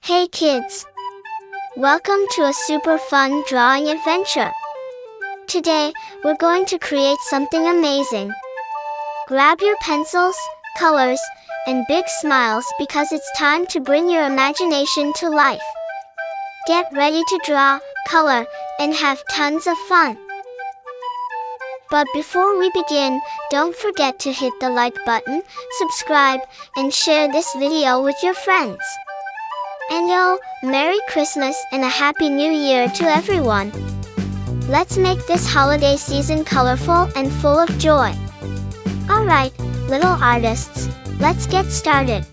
Hey kids! Welcome to a super fun drawing adventure. Today, we're going to create something amazing. Grab your pencils, colors, and big smiles because it's time to bring your imagination to life. Get ready to draw, color, and have tons of fun. But before we begin, don't forget to hit the like button, subscribe, and share this video with your friends. And Merry Christmas and a Happy New Year to everyone! Let's make this holiday season colorful and full of joy. Alright, little artists, let's get started.